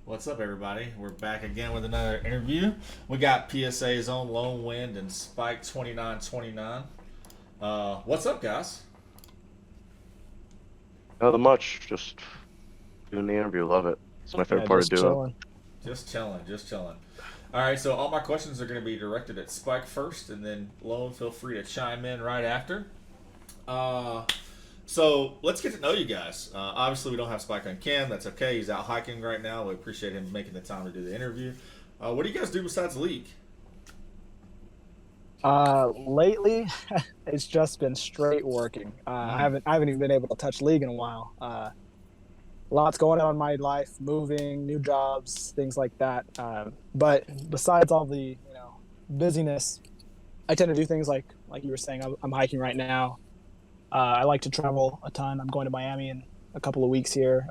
What's up, everybody? We're back again with another interview. We got PSA's own Lone Wind and Spike 2929. What's up, guys? Nothing much. Just doing the interview. Love it. It's my favorite Yeah, part of just duo. chilling. Just chilling, just chilling. All right, so all my questions are going to be directed at Spike first, and then Lone, feel free to chime in right after. Uh, so let's get to know you guys. Obviously, we don't have Spike on cam. That's okay. He's out hiking right now. We appreciate him making the time to do the interview. What do you guys do besides League? Lately, it's just been straight working. I haven't even been able to touch league in a while. Lots going on in my life, moving, new jobs, things like that. But besides all the busyness, I tend to do things like you were saying. I'm hiking right now. I like to travel a ton. I'm going to Miami in a couple of weeks here,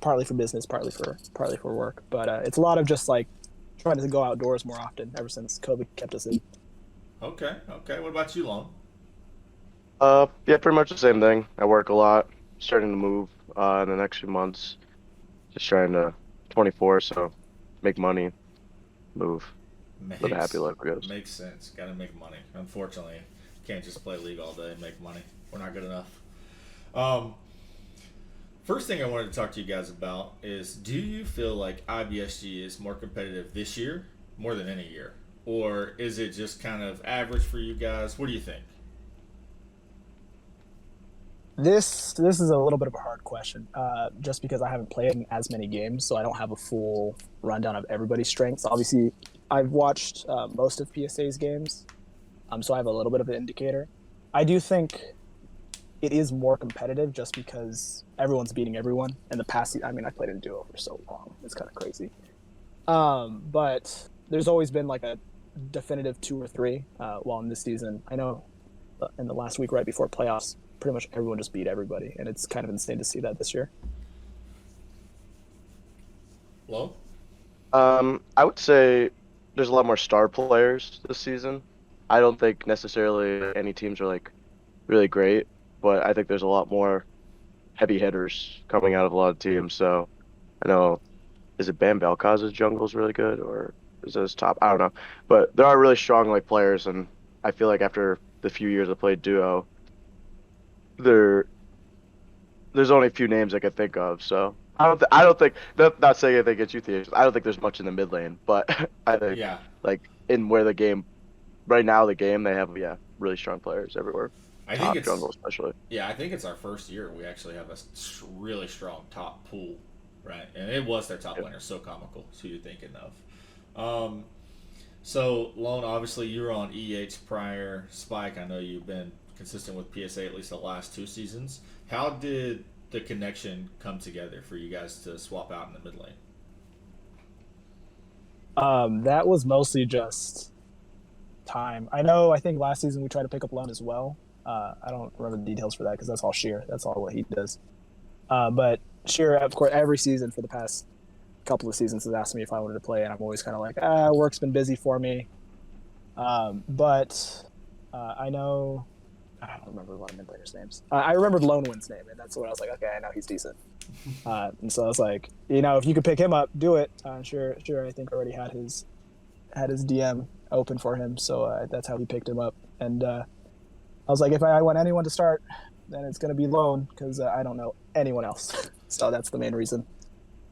partly for business, partly for work. But it's a lot of just like trying to go outdoors more often ever since COVID kept us in. Okay, okay. What about you, Lone? Yeah, pretty much the same thing. I work a lot. Starting to move in the next few months. Just trying to 24, so make money, move, live a happy Makes life, I guess. makes sense. Got to make money. Unfortunately, can't just play league all day and make money. We're not good enough. Um, First thing I wanted to talk to you guys about is: do you feel like IBSG is more competitive this year, more than any year, or is it just kind of average for you guys? What do you think? This is a little bit of a hard question, just because I haven't played in as many games, so I don't have a full rundown of everybody's strengths. Obviously, I've watched most of PSA's games, so I have a little bit of an indicator. I do think it is more competitive just because everyone's beating everyone. In the past, I mean, I played in duo for so long; it's kind of crazy. But there's always been like a definitive two or three. While in this season, I know in the last week right before playoffs, pretty much everyone just beat everybody, and it's kind of insane to see that this year. Low? I would say there's a lot more star players this season. I don't think necessarily any teams are like really great, but I think there's a lot more heavy hitters coming out of a lot of teams. So I know, is it Bam Belkaz's jungle is really good, or is it his top? I don't know, but there are really strong like players, and I feel like after the few years I played duo, there there's only a few names I could think of. So I don't think not saying anything against you, Theo. I don't think there's much in the mid lane, but I think Yeah, like in where the game right now, the game they have, yeah, really strong players everywhere, I think top it's jungle especially. I think it's our first year we actually have a really strong top pool, right? And it was their top Yeah. laner, so comical. It's who you're thinking of. So, Lone, obviously you were on EH prior. Spike, I know you've been consistent with PSA at least the last two seasons. How did the connection come together for you guys to swap out in the mid lane? That was mostly just time. I know. I think last season we tried to pick up Lone as well. I don't remember the details for that because that's all Sheer. That's all what he does. But Sheer, of course, every season for the past couple of seasons has asked me if I wanted to play, and I'm always kind of like, work's been busy for me. But I know I don't remember a lot of mid players' names. I remembered Lone Wind's name, and that's when I was like, okay, I know he's decent. And so I was like, if you could pick him up, do it. Sure. I think already had his DM open for him, so that's how he picked him up. And I was like, if I want anyone to start, then it's gonna be Lone because I don't know anyone else. So that's the main reason.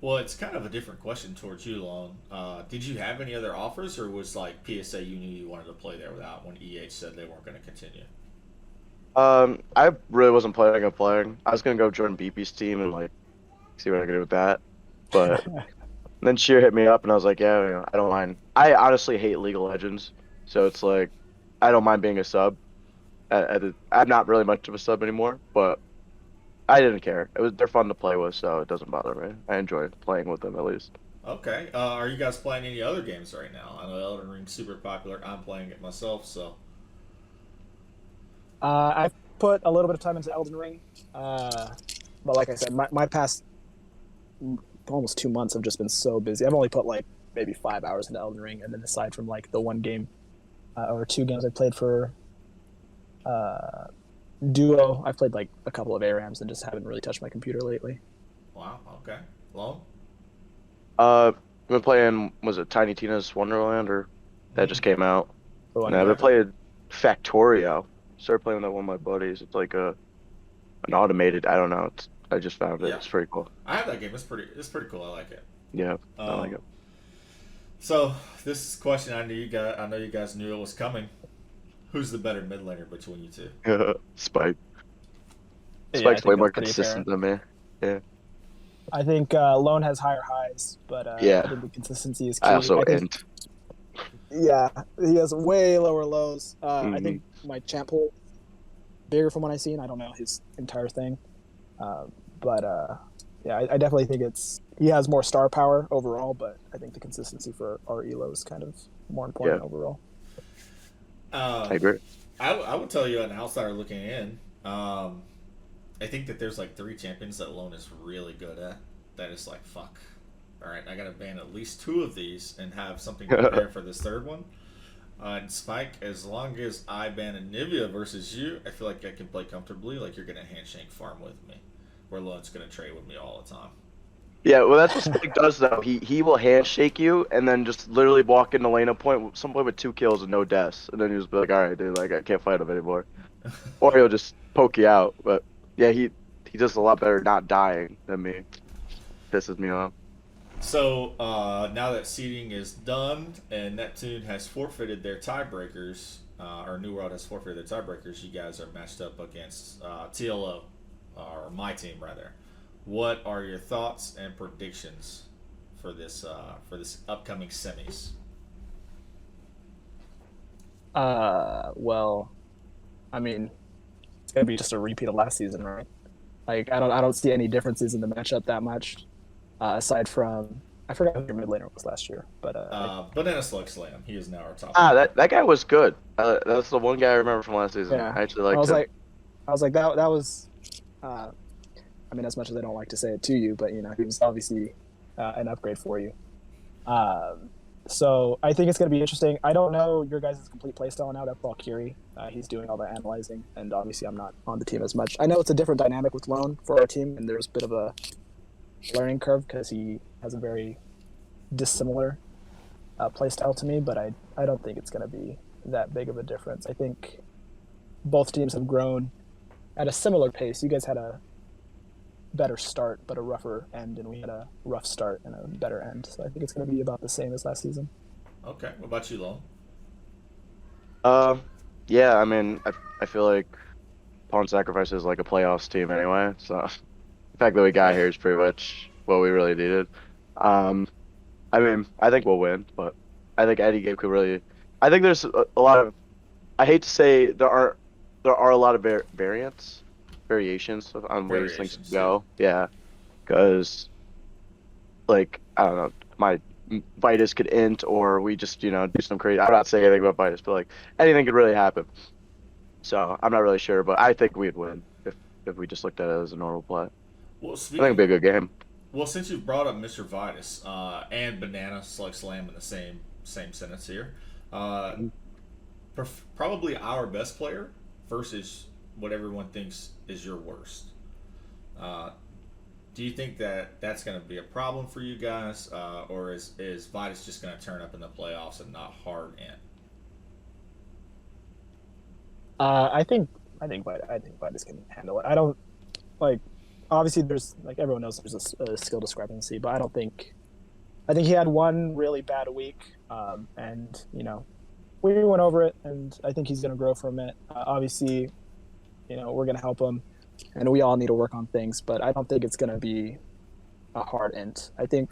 Well, it's kind of a different question towards you, Lone. Did you have any other offers, or was like PSA you knew you wanted to play there without when EH said they weren't going to continue? I really wasn't planning on playing. I was gonna go join BP's team and like see what I could do with that, but then Sheer hit me up, and I was like, yeah, I don't mind. I honestly hate League of Legends, so it's like I don't mind being a sub. I'm not really much of a sub anymore, but I didn't care. They're fun to play with, so it doesn't bother me. I enjoy playing with them at least. Okay. Are you guys playing any other games right now? I know Elden Ring's super popular. I'm playing it myself, so. I've put a little bit of time into Elden Ring, but like I said, my past almost 2 months have just been so busy. I've only put like maybe 5 hours into Elden Ring, and then aside from like the one game or two games I played for uh, duo, I've played like a couple of ARAMs and just haven't really touched my computer lately. Wow. Okay. Lone? I've been playing, was it Tiny Tina's Wonderland, or that just Mm, came out? The one And I've been okay. playing Factorio. Started playing that with one of my buddies. It's like an automated, I don't know. I just found it. Yeah, It's pretty cool. I have that game. It's pretty cool. I like it. Yeah, I like Um, so this question, I know you guys knew it was coming. Who's the better mid laner between you two? it. Spike. Yeah, I Spike's way think more that's pretty consistent apparent. than me. Yeah. I think Lone has higher highs, but I Yeah. think the consistency is I key. also I think, int. yeah, he has way lower lows. I Hmm. think my champ pool bigger from what I've seen. I don't know his entire thing, uh, but yeah, I definitely think he has more star power overall. But I think the consistency for our elo is kind of more Yeah, important overall. Uh, I agree. I would tell you an outsider looking in. I think that there's like 3 champions that Lone is really good at. That is like fuck. All right, I gotta ban at least 2 of these and have something prepared for this third one. And Spike, as long as I ban Anivia versus you, I feel like I can play comfortably. Like you're gonna handshake farm with me, where Lone's gonna trade with me all the time. Yeah, well, that's what Spike does though. He will handshake you and then just literally walk into lane up point, some point with 2 kills and no deaths, and then you just be like, all right, dude, like I can't fight him anymore. Or he'll just poke you out. But yeah, he does a lot better not dying than me. Pisses me off. So now that seeding is done and Neptune has forfeited their tiebreakers, or New World has forfeited their tiebreakers, you guys are matched up against TLO, or my team rather. What are your thoughts and predictions for this upcoming semis? Well, I mean, it's gonna be just a repeat of last season, right? Like I don't see any differences in the matchup that much, aside from I forgot who your mid laner was last year, but Banana Slug Slam, he is now our top Ah, laner. that guy was good. That's the one guy I remember from last season. yeah, I actually I liked was him. like, that was, uh, I mean, as much as I don't like to say it to you, but he was obviously an upgrade for you. Um, so I think it's going to be interesting. I don't know your guys' complete playstyle now. That's all Kiri. He's doing all the analyzing, and obviously I'm not on the team as much. I know it's a different dynamic with Lone for our team, and there's a bit of a learning curve because he has a very dissimilar playstyle to me, but I don't think it's going to be that big of a difference. I think both teams have grown at a similar pace. You guys had a better start, but a rougher end, and we had a rough start and a better end. So I think it's going to be about the same as last season. Okay, what about you, Lone? Um, yeah, I mean, I feel like Pawn Sacrifice is like a playoffs team anyway. So the fact that we got Okay. here is pretty much what we really needed. Um, I mean, I think we'll win, but I think any game could really. I think there's a lot of. I hate to say there are a lot of variations on ways things can Variations, yeah. go. Yeah, because like I don't know, my Vitus could int, or we just do some crazy. I'm not saying anything about Vitus, but like anything could really happen. So I'm not really sure, but I think we'd win if we just looked at it as a normal play. Well, I think it'd be a good game. well, since you brought up Mr. Vitus and Banana Slug Slam in the same sentence here, uh, probably our best player versus what everyone thinks is your worst. Uh, do you think that that's going to be a problem for you guys, or is Vitus just going to turn up in the playoffs and not hard in? I think Vitus can handle it. I don't like. Obviously, there's like everyone knows there's a skill discrepancy, but I don't think. I think he had one really bad week, and we went over it, and I think he's going to grow from it. Obviously, we're going to help him, and we all need to work on things, but I don't think it's going to be a hard int. I think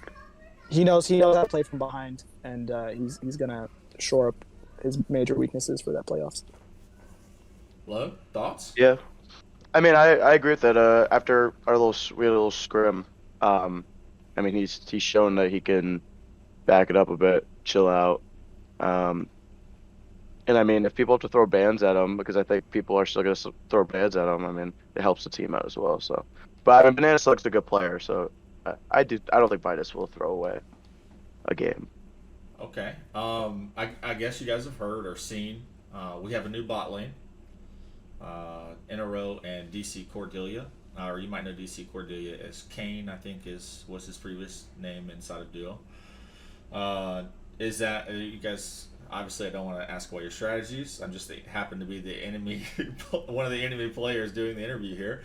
he knows how to play from behind, and he's going to shore up his major weaknesses for that playoffs. Lone, thoughts? Yeah, I mean, I agree with that. After we had a little scrim. I mean, he's shown that he can back it up a bit, chill out. Um, and I mean, if people have to throw bans at him, because I think people are still gonna throw bans at him. I mean, it helps the team out as well. So, but I mean, Banana Slug's a good player, so I don't think Vitus will throw away a game. Okay. I guess you guys have heard or seen. We have a new bot lane. NRO and DC Cordelia or you might know DC Cordelia as Kane. I think was his previous name inside of Duo. Is that you guys? Obviously, I don't want to ask about your strategies. I'm just happen to be the enemy, one of the enemy players doing the interview here.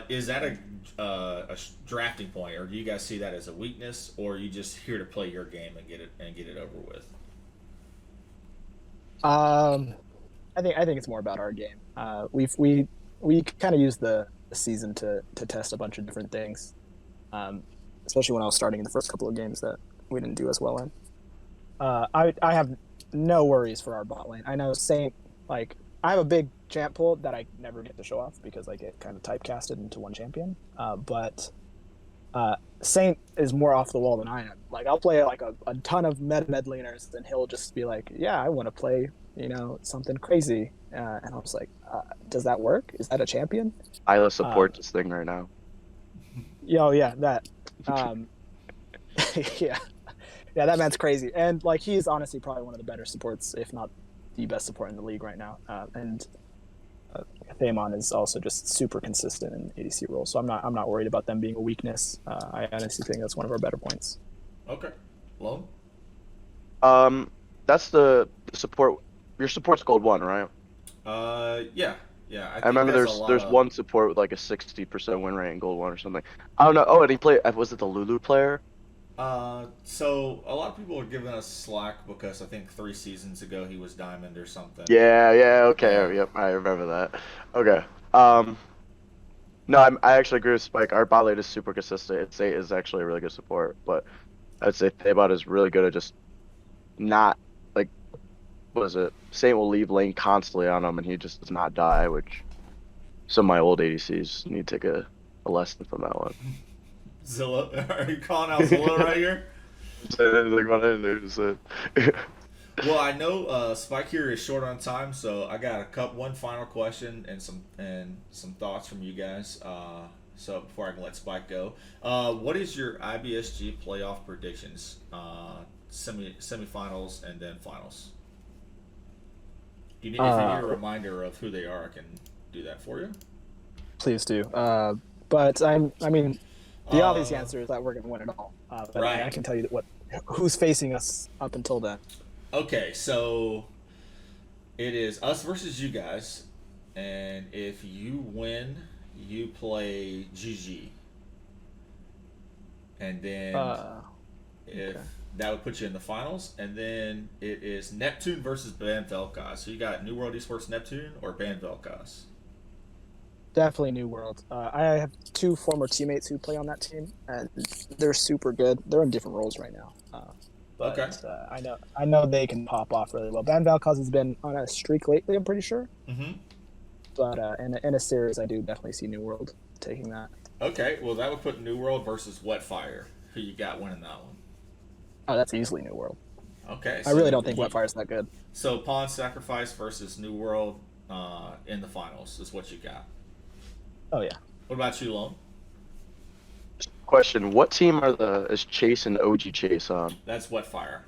Is that a drafting point, or do you guys see that as a weakness, or are you just here to play your game and get it over with? I think it's more about our game. We kind of used the season to test a bunch of different things, especially when I was starting in the first couple of games that we didn't do as well in. I have no worries for our bot lane. I know Saint, like, I have a big champ pool that I never get to show off because I get kind of typecasted into one champion. But Saint is more off the wall than I am. Like, I'll play like a ton of mid laners, and he'll just be like, "Yeah, I want to play, something crazy." And I was like, "Does that work? Is that a champion?" Isla supports this thing right now. Yeah, that. Yeah. Yeah, that man's crazy. And, like, he's honestly probably one of the better supports, if not the best support in the league right now. And Thamon is also just super consistent in ADC roles. So I'm not worried about them being a weakness. I honestly think that's one of our better points. Okay. Lone? That's the support. Your support's gold 1, right? Yeah. I remember there's one support with like a 60% win rate in gold 1 or something. I don't know. Oh, and he played. Was it the Lulu player? So a lot of people are giving us slack because I think 3 seasons ago he was diamond or something. Yeah, okay, yep, I remember that. Okay. No, I actually agree with Spike. Our bot lane is super consistent. Saint is actually a really good support, but I'd say Thabot is really good at just not, like, what is it? Saint will leave lane constantly on him, and he just does not die, which some of my old ADCs need to take a lesson from that one. Zilla, are you calling out Zilla right here? Well, I know Spike here is short on time, so I got one final question and some thoughts from you guys. So before I can let Spike go, what is your IBSG playoff predictions? Semifinals and then finals. If you need a reminder of who they are, I can do that for you. Please do. But I mean. The obvious answer is that we're going to win it all. But right. I can tell you who's facing us up until then. Okay, so it is us versus you guys, and if you win, you play GG, and then that would put you in the finals, and then it is Neptune versus Ban Vel'Koz. So you got New World Esports Neptune or Ban Vel'Koz? Definitely New World. I have 2 former teammates who play on that team, and they're super good. They're in different roles right now. But I know they can pop off really well. Ban Vel'Koz has been on a streak lately, I'm pretty sure. Mm-hmm. But in a series, I do definitely see New World taking that. Okay, well, that would put New World versus Wetfire. Who you got winning that one? Oh, that's easily New World. Okay. I really don't think Wetfire's that good. So Pawn Sacrifice versus New World in the finals is what you got. Oh, yeah. What about you, Lone? Question: what team is Chase and OG Chase on? That's Wetfire.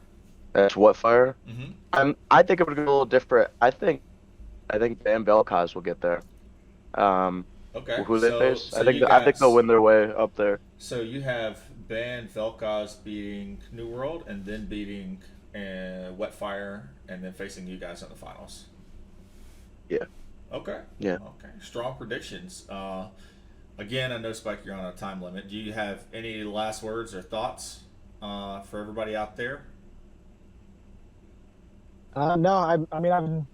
That's Wetfire. Mm-hmm. I think it would go a little different. I think Ban Vel'Koz will get there. Okay. Who they face? I think they'll win their way up there. So you have Ban Vel'Koz beating New World and then beating Wetfire and then facing you guys in the finals. Yeah. Okay. Yeah. Okay. Strong predictions. Again, I know, Spike, you're on a time limit. Do you have any last words or thoughts for everybody out there? No, I mean, I've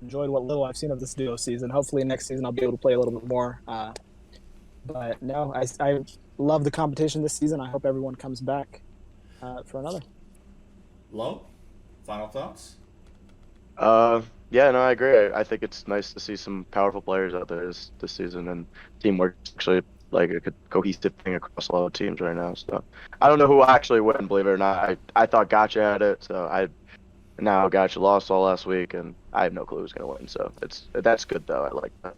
enjoyed what little I've seen of this duo season. Hopefully next season I'll be able to play a little bit more. But no, I love the competition this season. I hope everyone comes back for another. Lo, final thoughts? Yeah, no, I agree. I think it's nice to see some powerful players out there this season, and teamwork actually like a cohesive thing across a lot of teams right now. So I don't know who actually win, believe it or not. I thought Gotcha had it, so now Gotcha lost all last week, and I have no clue who's gonna win. So that's good though. I like that.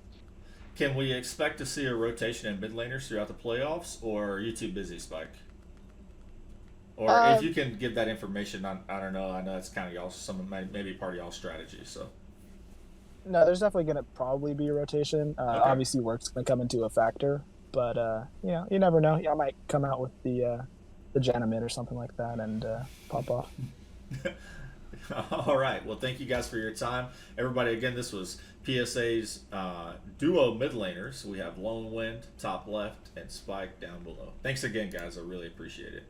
Can we expect to see a rotation in mid laners throughout the playoffs, or are you too busy, Spike? Or if you can give that information, I don't know. I know it's kind of maybe part of y'all's strategy. So. No, there's definitely going to probably be a rotation. Okay. Obviously, work's going to come into a factor. But you never know. I might come out with the Janna mid or something like that and pop off. All right. Well, thank you guys for your time. Everybody, again, this was PSA's duo mid laners. We have Lone Wind, top left, and Spike down below. Thanks again, guys. I really appreciate it.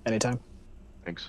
Anytime. Thanks.